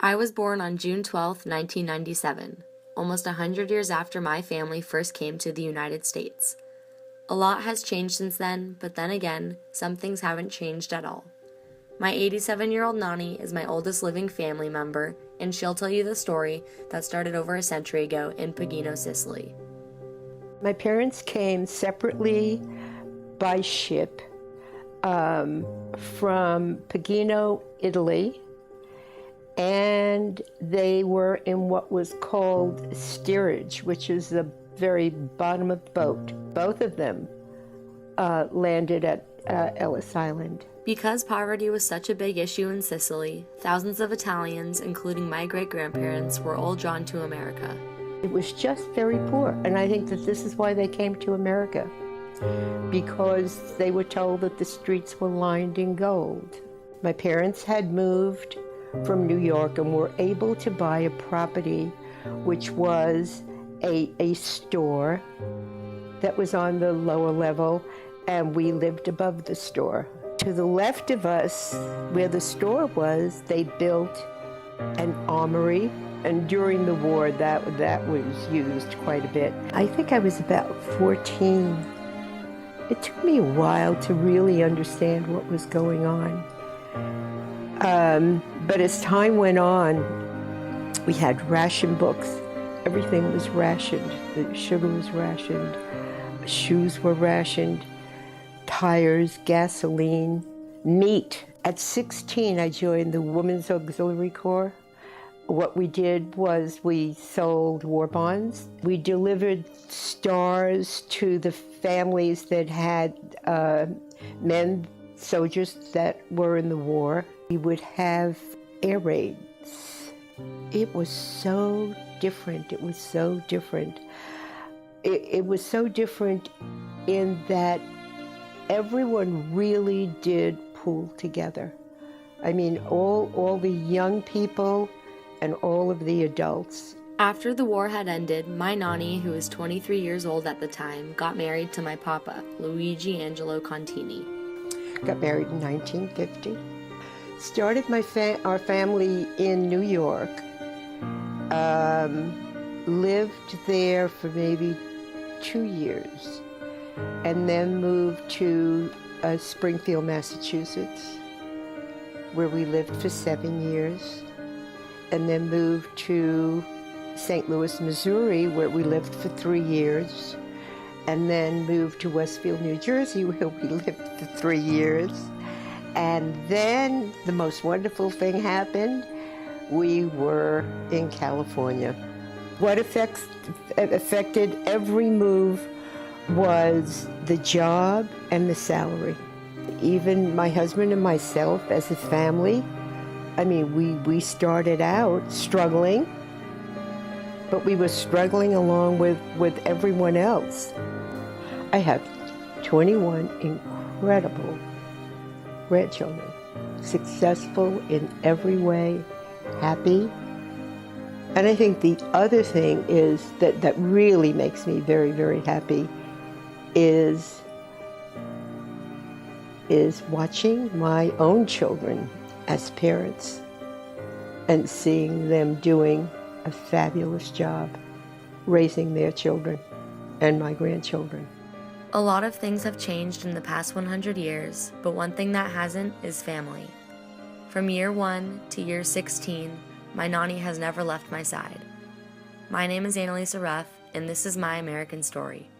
I was born on June 12, 1997, almost 100 years after my family first came to the United States. A lot has changed since then, but then again, some things haven't changed at all. My 87-year-old Nani is my oldest living family member, and she'll tell you the story that started over a century ago in Pagino, Sicily. My parents came separately by ship from Pagino, Italy, and they were in what was called steerage, which is the very bottom of the boat. Both of them landed at Ellis Island. Because poverty was such a big issue in Sicily, thousands of Italians, including my great-grandparents, were all drawn to America. It was just very poor, and I think that this is why they came to America, because they were told that the streets were lined in gold. My parents had moved from New York and were able to buy a property which was a store that was on the lower level, and we lived above the store. To the left of us, where the store was, they built an armory, and during the war that was used quite a bit. I think I was about 14. It took me a while to really understand what was going on. But as time went on, we had ration books. Everything was rationed. The sugar was rationed, shoes were rationed, tires, gasoline, meat. At 16, I joined the Women's Auxiliary Corps. What we did was we sold war bonds. We delivered stars to the families that had men, soldiers that were in the war. We would have air raids. It was so different. It was so different. It was so different in that everyone really did pull together. I mean, all the young people and all of the adults. After the war had ended, my Nani, who was 23 years old at the time, got married to my papa, Luigi Angelo Contini. Got married in 1950. Started our family in New York. Lived there for maybe 2 years, and then moved to Springfield, Massachusetts, where we lived for 7 years, and then moved to St. Louis, Missouri, where we lived for 3 years, and then moved to Westfield, New Jersey, where we lived for 3 years. And then the most wonderful thing happened. We were in California. What affected every move was the job and the salary. Even my husband and myself as a family, I mean, we started out struggling, but we were struggling along with everyone else. I have 21 incredible grandchildren, successful in every way, happy. And I think the other thing is that really makes me very, very happy is watching my own children as parents and seeing them doing a fabulous job raising their children and my grandchildren. A lot of things have changed in the past 100 years, but one thing that hasn't is family. From year 1 to year 16, my Nani has never left my side. My name is Annalisa Ruff, and this is my American story.